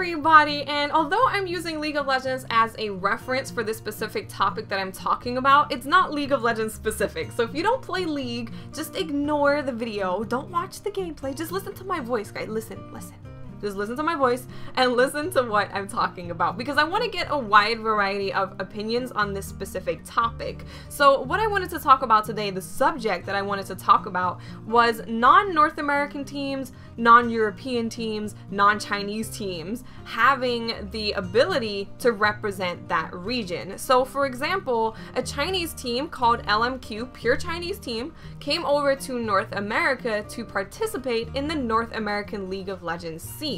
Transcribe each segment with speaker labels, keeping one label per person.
Speaker 1: everybody, and although I'm using League of Legends as a reference for this specific topic that I'm talking about, it's not League of Legends specific. So if you don't play League, just ignore the video. Don't watch the gameplay. Just listen to my voice, guys. Listen. Just listen to my voice and listen to what I'm talking about, because I want to get a wide variety of opinions on this specific topic. So what I wanted to talk about today, the subject that I wanted to talk about, was non-North American teams, non-European teams, non-Chinese teams having the ability to represent that region. So for example, a Chinese team called LMQ, Pure Chinese Team, came over to North America to participate in the North American League of Legends scene.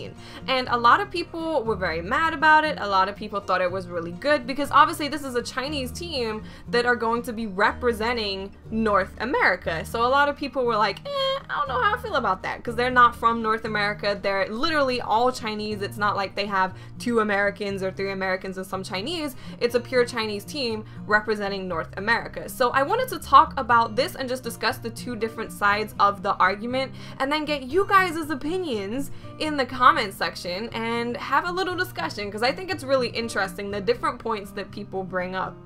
Speaker 1: And a lot of people were very mad about it. A lot of people thought it was really good because obviously this is a Chinese team that are going to be representing North America. So a lot of people were like, I don't know how I feel about that, because they're not from North America. They're literally all Chinese. It's not like they have 2 Americans or 3 Americans and some Chinese. It's a pure Chinese team representing North America. So I wanted to talk about this and just discuss the 2 different sides of the argument, and then get you guys' opinions in the comment section and have a little discussion, because I think it's really interesting, the different points that people bring up.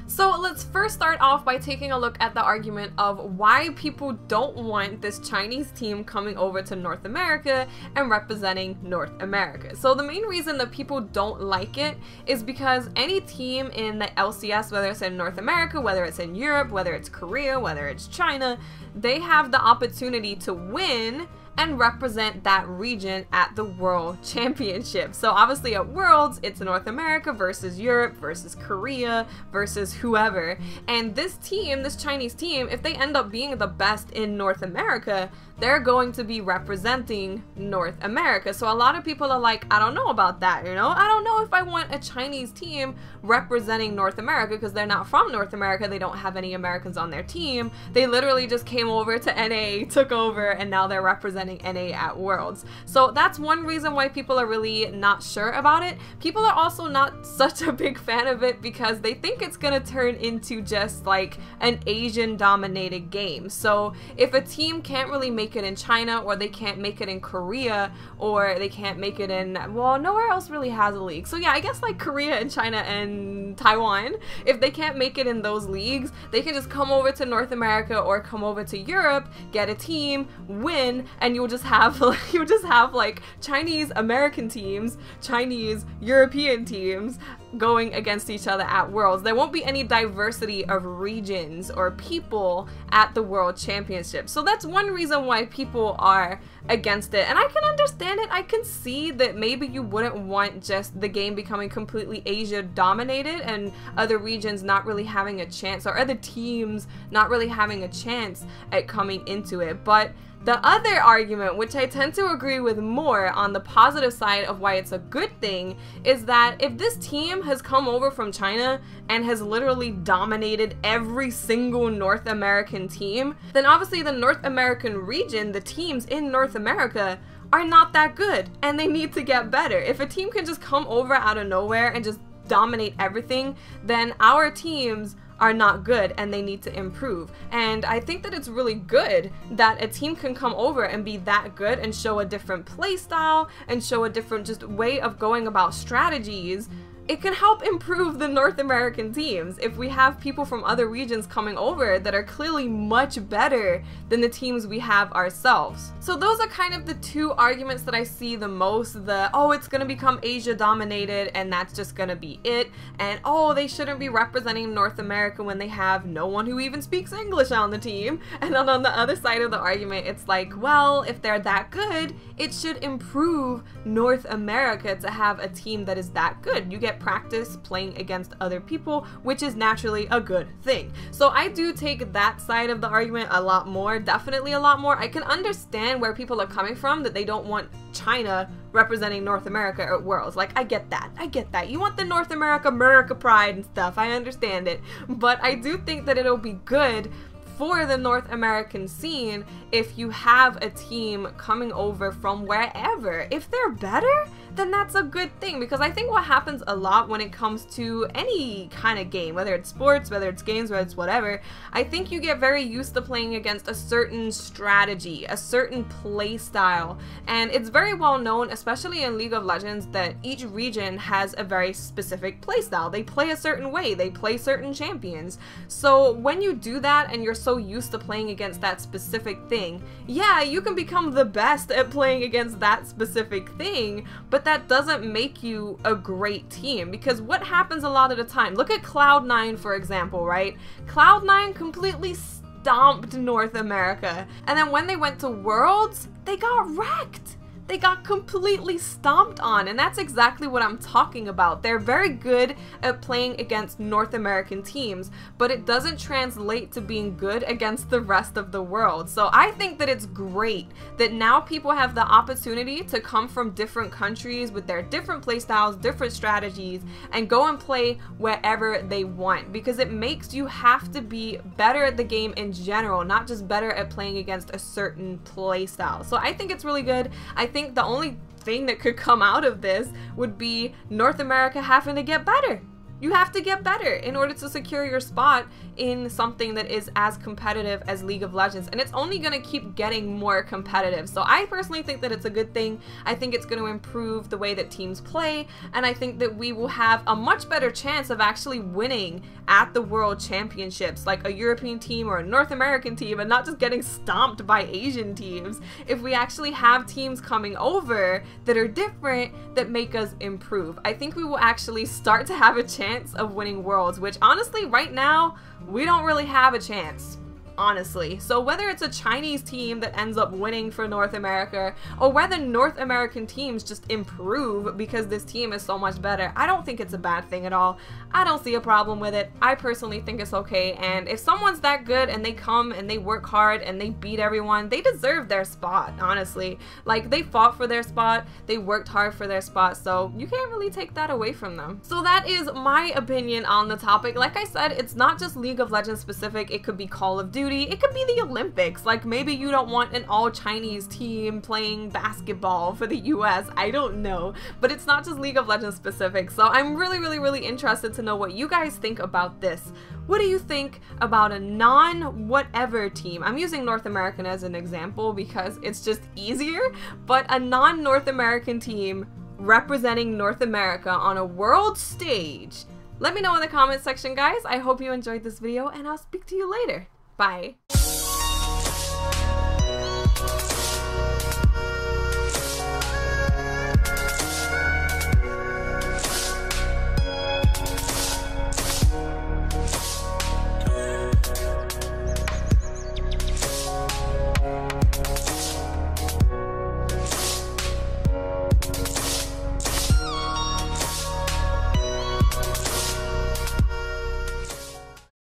Speaker 1: So let's first start off by taking a look at the argument of why people don't want this Chinese team coming over to North America and representing North America. So the main reason that people don't like it is because any team in the LCS, whether it's in North America, whether it's in Europe, whether it's Korea, whether it's China, they have the opportunity to win and represent that region at the World Championship. So obviously at Worlds, it's North America versus Europe versus Korea versus whoever. And this team, this Chinese team, if they end up being the best in North America, they're going to be representing North America. So a lot of people are like, I don't know about that, you know? I don't know if I want a Chinese team representing North America, because they're not from North America. They don't have any Americans on their team. They literally just came over to NA, took over, and now they're representing NA at Worlds. So that's one reason why people are really not sure about it. People are also not such a big fan of it because they think it's gonna turn into just like an Asian dominated game. So if a team can't really make it in China, or they can't make it in Korea, or they can't make it in, well, nowhere else really has a league. So yeah, I guess like Korea and China and Taiwan, if they can't make it in those leagues, they can just come over to North America or come over to Europe, get a team, win, and you'll just have like Chinese American teams, Chinese European teams going against each other at Worlds. There won't be any diversity of regions or people at the World Championship. So that's one reason why people are against it. And I can understand it. I can see that maybe you wouldn't want just the game becoming completely Asia dominated and other regions not really having a chance, or other teams not really having a chance at coming into it. But the other argument, which I tend to agree with more on the positive side of why it's a good thing, is that if this team has come over from China and has literally dominated every single North American team, then obviously the North American region, the teams in North America, are not that good, and they need to get better. If a team can just come over out of nowhere and just dominate everything, then our teams are not good and they need to improve. And I think that it's really good that a team can come over and be that good and show a different play style and show a different just way of going about strategies. It can help improve the North American teams if we have people from other regions coming over that are clearly much better than the teams we have ourselves. So those are kind of the 2 arguments that I see the most. The, oh, it's gonna become Asia dominated and that's just gonna be it, and oh, they shouldn't be representing North America when they have no one who even speaks English on the team. And then on the other side of the argument, it's like, well, if they're that good, it should improve North America to have a team that is that good. You get practice playing against other people, which is naturally a good thing. So I do take that side of the argument a lot more, definitely a lot more. I can understand where people are coming from, that they don't want China representing North America at Worlds. Like, I get that. You want the North America pride and stuff. I understand it. But I do think that it'll be good for the North American scene if you have a team coming over from wherever. If they're better, then that's a good thing, because I think what happens a lot when it comes to any kind of game, whether it's sports, whether it's games, whether it's whatever, I think you get very used to playing against a certain strategy, a certain play style, and it's very well known, especially in League of Legends, that each region has a very specific play style. They play a certain way, they play certain champions. So when you do that and you're so used to playing against that specific thing, yeah, you can become the best at playing against that specific thing, but that doesn't make you a great team, because what happens a lot of the time, look at Cloud9 for example, right? Cloud9 completely stomped North America, and then when they went to Worlds, they got wrecked. They got completely stomped on, and that's exactly what I'm talking about. They're very good at playing against North American teams, but it doesn't translate to being good against the rest of the world. So I think that it's great that now people have the opportunity to come from different countries with their different playstyles, different strategies, and go and play wherever they want, because it makes you have to be better at the game in general, not just better at playing against a certain playstyle. So I think it's really good. I think the only thing that could come out of this would be North America having to get better. You have to get better in order to secure your spot in something that is as competitive as League of Legends, and it's only going to keep getting more competitive. So I personally think that it's a good thing. I think it's going to improve the way that teams play, and I think that we will have a much better chance of actually winning at the World Championships, like a European team or a North American team, and not just getting stomped by Asian teams. If we actually have teams coming over that are different, that make us improve, I think we will actually start to have a chance of winning Worlds, which honestly right now we don't really have a chance, honestly. So whether it's a Chinese team that ends up winning for North America, or whether North American teams just improve because this team is so much better, I don't think it's a bad thing at all. I don't see a problem with it. I personally think it's okay, and if someone's that good and they come and they work hard and they beat everyone, they deserve their spot, honestly. Like, they fought for their spot, they worked hard for their spot, so you can't really take that away from them. So that is my opinion on the topic. Like I said, it's not just League of Legends specific. It could be Call of Duty, it could be the Olympics. Like, maybe you don't want an all Chinese team playing basketball for the US, I don't know, but it's not just League of Legends specific. So I'm really interested to know what you guys think about this. What do you think about a non-whatever team? I'm using North American as an example because it's just easier, but a non-North American team representing North America on a world stage. Let me know in the comment section, guys. I hope you enjoyed this video, and I'll speak to you later. Bye.